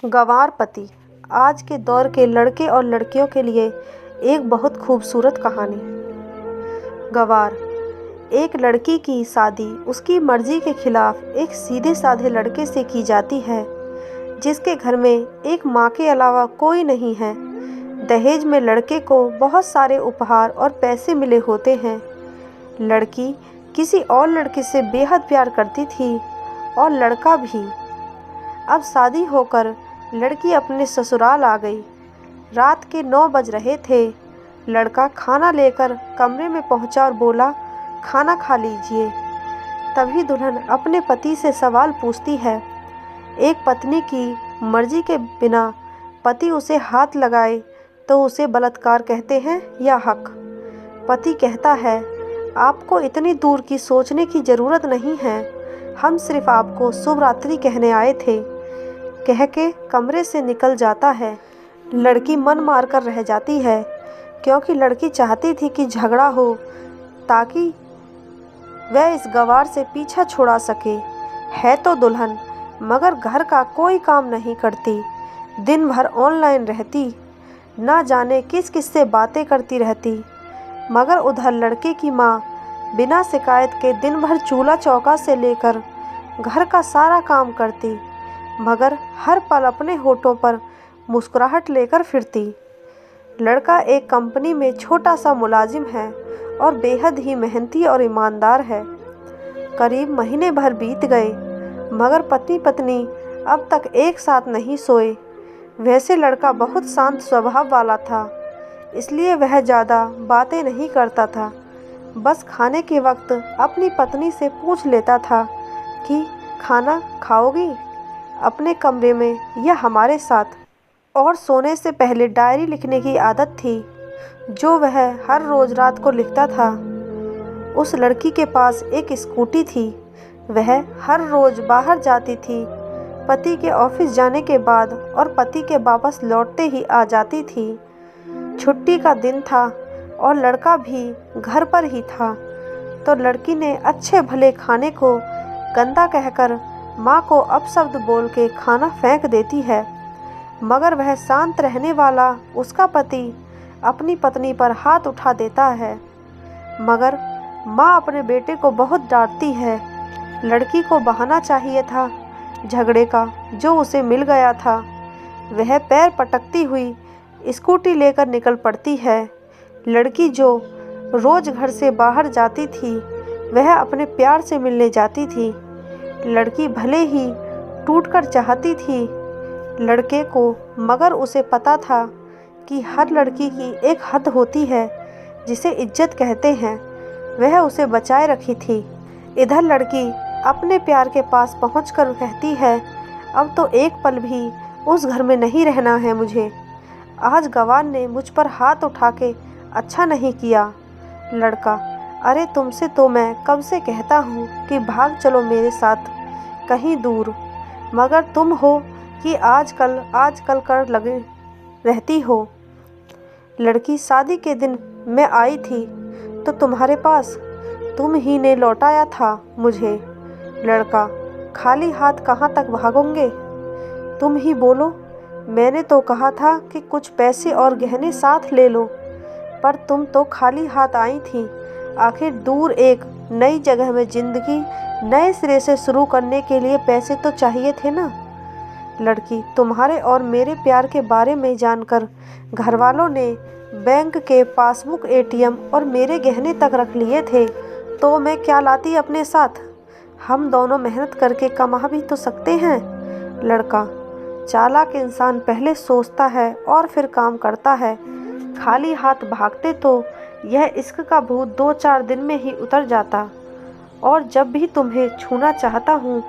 गँवार पति आज के दौर के लड़के और लड़कियों के लिए एक बहुत खूबसूरत कहानी। गँवार एक लड़की की शादी उसकी मर्जी के खिलाफ एक सीधे साधे लड़के से की जाती है जिसके घर में एक माँ के अलावा कोई नहीं है। दहेज में लड़के को बहुत सारे उपहार और पैसे मिले होते हैं। लड़की किसी और लड़के से बेहद प्यार करती थी और लड़का भी। अब शादी होकर लड़की अपने ससुराल आ गई। रात के 9 बज रहे थे। लड़का खाना लेकर कमरे में पहुंचा और बोला, खाना खा लीजिए। तभी दुल्हन अपने पति से सवाल पूछती है। एक पत्नी की मर्जी के बिना पति उसे हाथ लगाए तो उसे बलात्कार कहते हैं या हक? पति कहता है, आपको इतनी दूर की सोचने की ज़रूरत नहीं है, हम सिर्फ आपको शुभ रात्रि कहने आए थे। कह के कमरे से निकल जाता है। लड़की मन मार कर रह जाती है क्योंकि लड़की चाहती थी कि झगड़ा हो ताकि वह इस गँवार से पीछा छुड़ा सके। है तो दुल्हन मगर घर का कोई काम नहीं करती, दिन भर ऑनलाइन रहती, ना जाने किस किस से बातें करती रहती। मगर उधर लड़के की माँ बिना शिकायत के दिन भर चूल्हा चौका से लेकर घर का सारा काम करती, मगर हर पल अपने होठों पर मुस्कुराहट लेकर फिरती। लड़का एक कंपनी में छोटा सा मुलाजिम है और बेहद ही मेहनती और ईमानदार है। करीब महीने भर बीत गए मगर पति पत्नी अब तक एक साथ नहीं सोए। वैसे लड़का बहुत शांत स्वभाव वाला था, इसलिए वह ज़्यादा बातें नहीं करता था। बस खाने के वक्त अपनी पत्नी से पूछ लेता था कि खाना खाओगी अपने कमरे में या हमारे साथ। और सोने से पहले डायरी लिखने की आदत थी जो वह हर रोज़ रात को लिखता था। उस लड़की के पास एक स्कूटी थी। वह हर रोज़ बाहर जाती थी, पति के ऑफिस जाने के बाद और पति के वापस लौटते ही आ जाती थी। छुट्टी का दिन था और लड़का भी घर पर ही था, तो लड़की ने अच्छे भले खाने को गंदा कहकर माँ को अपशब्द बोल के खाना फेंक देती है। मगर वह शांत रहने वाला उसका पति अपनी पत्नी पर हाथ उठा देता है। मगर माँ अपने बेटे को बहुत डांटती है। लड़की को बहाना चाहिए था झगड़े का जो उसे मिल गया था। वह पैर पटकती हुई स्कूटी लेकर निकल पड़ती है। लड़की जो रोज़ घर से बाहर जाती थी वह अपने प्यार से मिलने जाती थी। लड़की भले ही टूटकर चाहती थी लड़के को, मगर उसे पता था कि हर लड़की की एक हद होती है जिसे इज्जत कहते हैं। वह उसे बचाए रखी थी। इधर लड़की अपने प्यार के पास पहुंचकर कहती है, अब तो एक पल भी उस घर में नहीं रहना है मुझे। आज गँवार ने मुझ पर हाथ उठा के अच्छा नहीं किया। लड़का, अरे तुमसे तो मैं कब से कहता हूँ कि भाग चलो मेरे साथ कहीं दूर, मगर तुम हो कि आजकल कर लगे रहती हो। लड़की, शादी के दिन मैं आई थी तो तुम्हारे पास तुम ही ने लौटाया था मुझे। लड़का, खाली हाथ कहाँ तक भागोगे? तुम ही बोलो। मैंने तो कहा था कि कुछ पैसे और गहने साथ ले लो, पर तुम तो खाली हाथ आई थी। आखिर दूर एक नई जगह में ज़िंदगी नए सिरे से शुरू करने के लिए पैसे तो चाहिए थे ना। लड़की, तुम्हारे और मेरे प्यार के बारे में जानकर घरवालों ने बैंक के पासबुक, एटीएम और मेरे गहने तक रख लिए थे, तो मैं क्या लाती अपने साथ? हम दोनों मेहनत करके कमा भी तो सकते हैं। लड़का, चालाक इंसान पहले सोचता है और फिर काम करता है। खाली हाथ भागते तो यह इश्क का भूत 2-4 दिन में ही उतर जाता। और जब भी तुम्हें छूना चाहता हूँ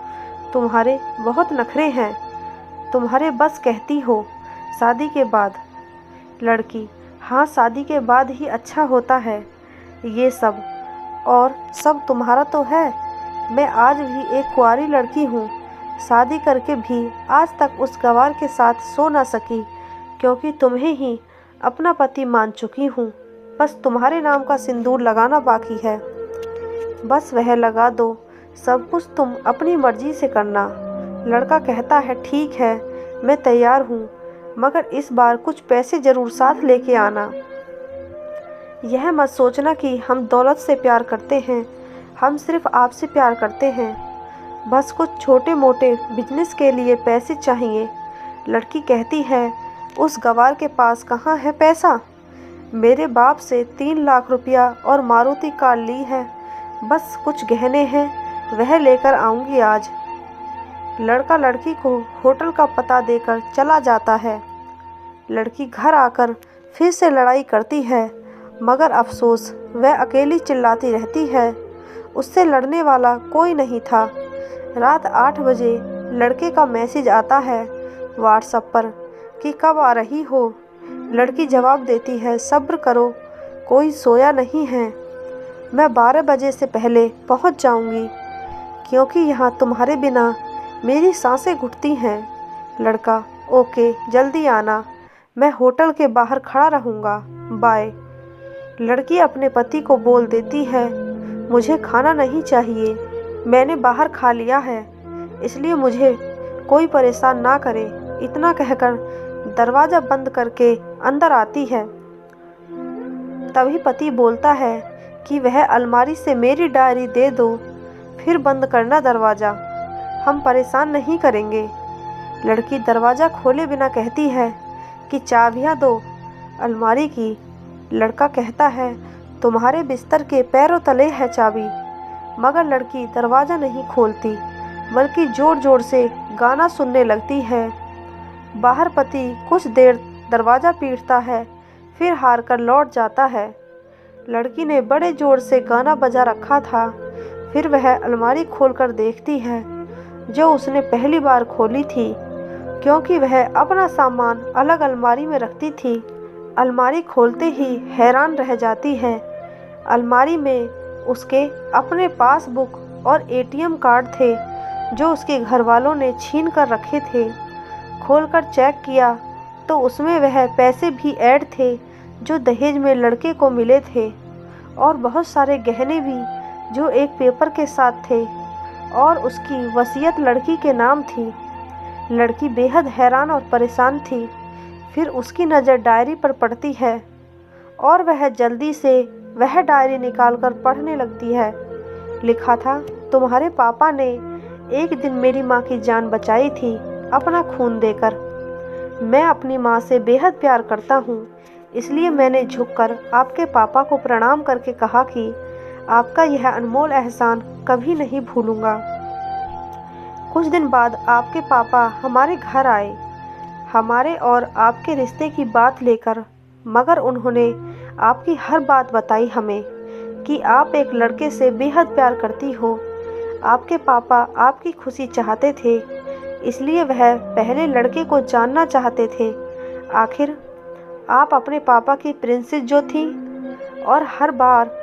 तुम्हारे बहुत नखरे हैं, तुम्हारे बस कहती हो शादी के बाद। लड़की, हाँ, शादी के बाद ही अच्छा होता है ये सब, और सब तुम्हारा तो है। मैं आज भी एक कुंवारी लड़की हूँ, शादी करके भी आज तक उस गँवार के साथ सो ना सकी क्योंकि तुम्हें ही अपना पति मान चुकी हूँ। बस तुम्हारे नाम का सिंदूर लगाना बाकी है, बस वह लगा दो। सब कुछ तुम अपनी मर्जी से करना। लड़का कहता है, ठीक है, मैं तैयार हूँ, मगर इस बार कुछ पैसे ज़रूर साथ लेके आना। यह मत सोचना कि हम दौलत से प्यार करते हैं, हम सिर्फ आपसे प्यार करते हैं। बस कुछ छोटे मोटे बिजनेस के लिए पैसे चाहिए। लड़की कहती है, उस गवार के पास कहाँ है पैसा? मेरे बाप से 3 लाख रुपया और मारुति कार ली है, बस कुछ गहने हैं, वह लेकर आऊँगी आज। लड़का लड़की को होटल का पता देकर चला जाता है। लड़की घर आकर फिर से लड़ाई करती है, मगर अफसोस वह अकेली चिल्लाती रहती है। उससे लड़ने वाला कोई नहीं था। रात 8 बजे लड़के का मैसेज आता है व्हाट्सएप पर कि कब आ रही हो। लड़की जवाब देती है, सब्र करो, कोई सोया नहीं है, मैं 12 बजे से पहले पहुंच जाऊंगी, क्योंकि यहाँ तुम्हारे बिना मेरी सांसें घुटती हैं। लड़का, ओके, जल्दी आना, मैं होटल के बाहर खड़ा रहूँगा, बाय। लड़की अपने पति को बोल देती है, मुझे खाना नहीं चाहिए, मैंने बाहर खा लिया है, इसलिए मुझे कोई परेशान ना करे। इतना कहकर दरवाज़ा बंद करके अंदर आती है। तभी पति बोलता है कि वह अलमारी से मेरी डायरी दे दो, फिर बंद करना दरवाज़ा, हम परेशान नहीं करेंगे। लड़की दरवाज़ा खोले बिना कहती है कि चाबियाँ दो अलमारी की। लड़का कहता है, तुम्हारे बिस्तर के पैरों तले है चाबी। मगर लड़की दरवाज़ा नहीं खोलती, बल्कि ज़ोर ज़ोर से गाना सुनने लगती है। बाहर पति कुछ देर दरवाज़ा पीटता है, फिर हार कर लौट जाता है। लड़की ने बड़े ज़ोर से गाना बजा रखा था। फिर वह अलमारी खोलकर देखती है, जो उसने पहली बार खोली थी, क्योंकि वह अपना सामान अलग अलमारी में रखती थी। अलमारी खोलते ही हैरान रह जाती है। अलमारी में उसके अपने पासबुक और एटीएम कार्ड थे, जो उसके घर वालों ने छीन कर रखे थे। खोलकर चेक किया तो उसमें वह पैसे भी ऐड थे, जो दहेज में लड़के को मिले थे, और बहुत सारे गहने भी, जो एक पेपर के साथ थे, और उसकी वसीयत लड़की के नाम थी। लड़की बेहद हैरान और परेशान थी। फिर उसकी नज़र डायरी पर पड़ती है, और वह जल्दी से वह डायरी निकालकर पढ़ने लगती है। लिखा था, तुम्हारे पापा ने एक दिन मेरी माँ की जान बचाई थी, अपना खून देकर। मैं अपनी माँ से बेहद प्यार करता हूँ, इसलिए मैंने झुककर आपके पापा को प्रणाम करके कहा कि आपका यह अनमोल एहसान कभी नहीं भूलूंगा। कुछ दिन बाद आपके पापा हमारे घर आए, हमारे और आपके रिश्ते की बात लेकर, मगर उन्होंने आपकी हर बात बताई हमें कि आप एक लड़के से बेहद प्यार करती हो। आपके पापा आपकी खुशी चाहते थे, इसलिए वह पहले लड़के को जानना चाहते थे। आखिर आप अपने पापा की प्रिंसेस जो थी, और हर बार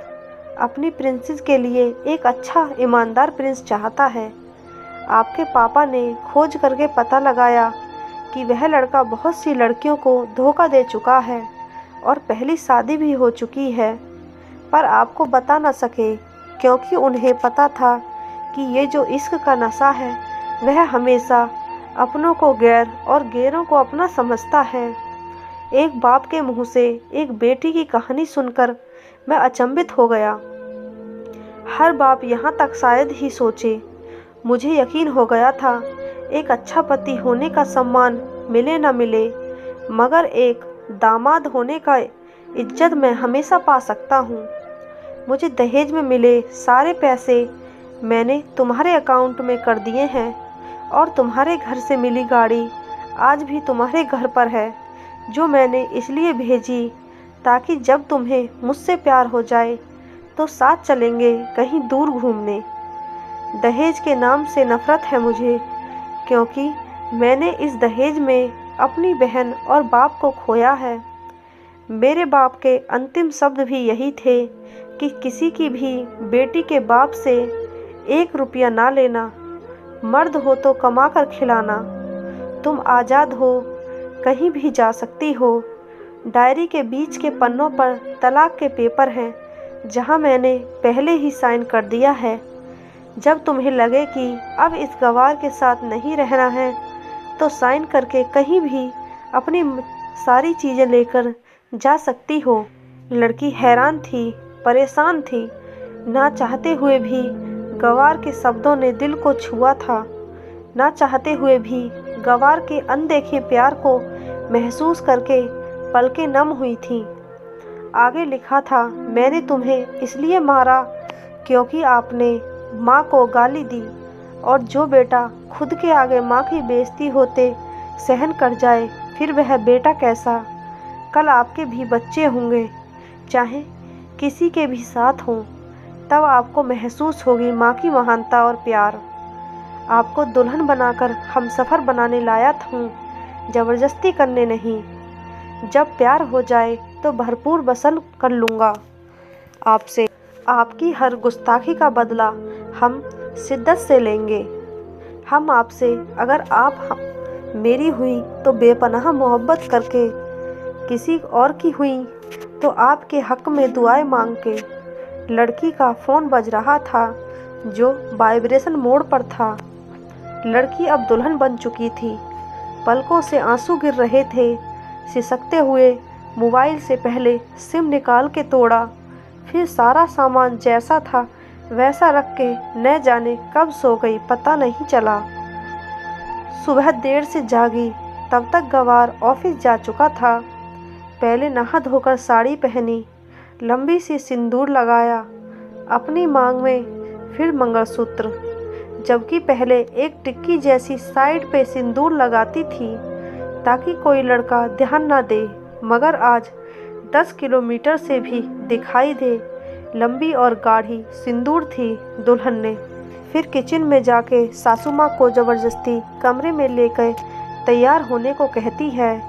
अपनी प्रिंसेस के लिए एक अच्छा ईमानदार प्रिंस चाहता है। आपके पापा ने खोज करके पता लगाया कि वह लड़का बहुत सी लड़कियों को धोखा दे चुका है और पहली शादी भी हो चुकी है, पर आपको बता न सके, क्योंकि उन्हें पता था कि ये जो इश्क का नशा है, वह हमेशा अपनों को गैर और गैरों को अपना समझता है। एक बाप के मुंह से एक बेटी की कहानी सुनकर मैं अचंभित हो गया। हर बाप यहाँ तक शायद ही सोचे। मुझे यकीन हो गया था, एक अच्छा पति होने का सम्मान मिले न मिले, मगर एक दामाद होने का इज्जत मैं हमेशा पा सकता हूँ। मुझे दहेज में मिले सारे पैसे मैंने तुम्हारे अकाउंट में कर दिए हैं, और तुम्हारे घर से मिली गाड़ी आज भी तुम्हारे घर पर है, जो मैंने इसलिए भेजी ताकि जब तुम्हें मुझसे प्यार हो जाए तो साथ चलेंगे कहीं दूर घूमने। दहेज के नाम से नफ़रत है मुझे, क्योंकि मैंने इस दहेज में अपनी बहन और बाप को खोया है। मेरे बाप के अंतिम शब्द भी यही थे कि किसी की भी बेटी के बाप से 1 रुपया ना लेना, मर्द हो तो कमा कर खिलाना, तुम आज़ाद हो, कहीं भी जा सकती हो। डायरी के बीच के पन्नों पर तलाक के पेपर हैं, जहां मैंने पहले ही साइन कर दिया है। जब तुम्हें लगे कि अब इस गवार के साथ नहीं रहना है, तो साइन करके कहीं भी अपनी सारी चीज़ें लेकर जा सकती हो। लड़की हैरान थी, परेशान थी। ना चाहते हुए भी गवार के शब्दों ने दिल को छुआ था। ना चाहते हुए भी गवार के अनदेखे प्यार को महसूस करके पलकें नम हुई थीं। आगे लिखा था, मैंने तुम्हें इसलिए मारा क्योंकि आपने माँ को गाली दी, और जो बेटा खुद के आगे माँ की बेइज्जती होते सहन कर जाए, फिर वह बेटा कैसा। कल आपके भी बच्चे होंगे, चाहे किसी के भी साथ हों, तब आपको महसूस होगी माँ की महानता और प्यार। आपको दुल्हन बनाकर हमसफ़र बनाने लाया हूँ, ज़बरदस्ती करने नहीं। जब प्यार हो जाए तो भरपूर वसन कर लूँगा आपसे। आपकी हर गुस्ताखी का बदला हम शिद्दत से लेंगे। हम आपसे, अगर आप मेरी हुई तो बेपनाह मोहब्बत करके, किसी और की हुई तो आपके हक़ में दुआएं मांग के। लड़की का फ़ोन बज रहा था जो वाइब्रेशन मोड पर था। लड़की अब दुल्हन बन चुकी थी। पलकों से आंसू गिर रहे थे। सिसकते हुए मोबाइल से पहले सिम निकाल के तोड़ा, फिर सारा सामान जैसा था वैसा रख के न जाने कब सो गई, पता नहीं चला। सुबह देर से जागी, तब तक गवार ऑफिस जा चुका था। पहले नहा धोकर साड़ी पहनी, लंबी सी सिंदूर लगाया अपनी मांग में, फिर मंगलसूत्र। जबकि पहले एक टिक्की जैसी साइड पे सिंदूर लगाती थी ताकि कोई लड़का ध्यान ना दे, मगर आज 10 किलोमीटर से भी दिखाई दे लंबी और गाढ़ी सिंदूर थी दुल्हन ने। फिर किचन में जाके सासू माँ को ज़बरदस्ती कमरे में लेकर तैयार होने को कहती है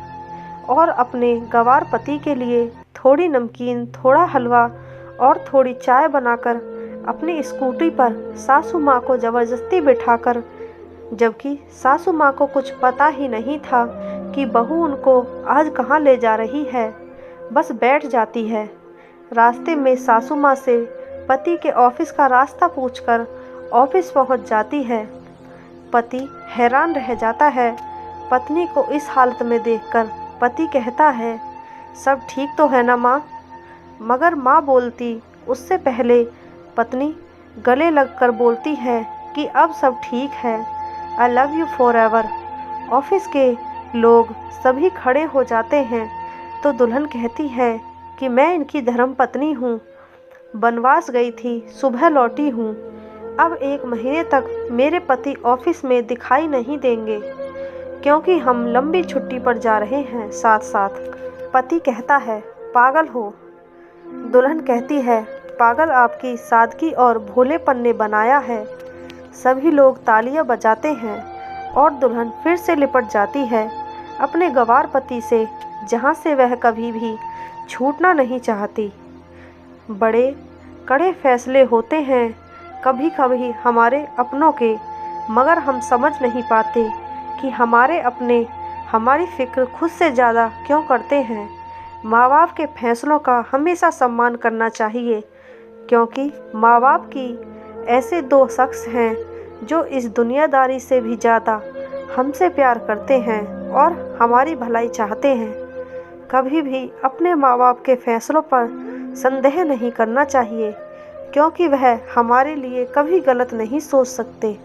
और अपने गवार पति के लिए थोड़ी नमकीन, थोड़ा हलवा और थोड़ी चाय बनाकर अपनी स्कूटी पर सासू माँ को ज़बरदस्ती बिठाकर, जबकि सासू माँ को कुछ पता ही नहीं था कि बहू उनको आज कहाँ ले जा रही है, बस बैठ जाती है। रास्ते में सासू माँ से पति के ऑफिस का रास्ता पूछकर ऑफिस पहुँच जाती है। पति हैरान रह जाता है पत्नी को इस हालत में देखकर। पति कहता है, सब ठीक तो है ना माँ? मगर माँ बोलती उससे पहले पत्नी गले लगकर बोलती है कि अब सब ठीक है, I love you for ever. Office के लोग सभी खड़े हो जाते हैं तो दुल्हन कहती है कि मैं इनकी धर्म पत्नी हूँ, बनवास गई थी, सुबह लौटी हूँ। अब 1 महीने तक मेरे पति ऑफिस में दिखाई नहीं देंगे क्योंकि हम लंबी छुट्टी पर जा रहे हैं साथ साथ। पति कहता है, पागल हो? दुल्हन कहती है, पागल आपकी सादगी और भोलेपन ने बनाया है। सभी लोग तालियां बजाते हैं और दुल्हन फिर से लिपट जाती है अपने गवार पति से, जहां से वह कभी भी छूटना नहीं चाहती। बड़े कड़े फैसले होते हैं कभी कभी हमारे अपनों के, मगर हम समझ नहीं पाते कि हमारे अपने हमारी फिक्र खुद से ज़्यादा क्यों करते हैं। माँ बाप के फैसलों का हमेशा सम्मान करना चाहिए, क्योंकि माँ बाप की ऐसे 2 शख्स हैं जो इस दुनियादारी से भी ज़्यादा हमसे प्यार करते हैं और हमारी भलाई चाहते हैं। कभी भी अपने माँ बाप के फैसलों पर संदेह नहीं करना चाहिए, क्योंकि वह हमारे लिए कभी गलत नहीं सोच सकते।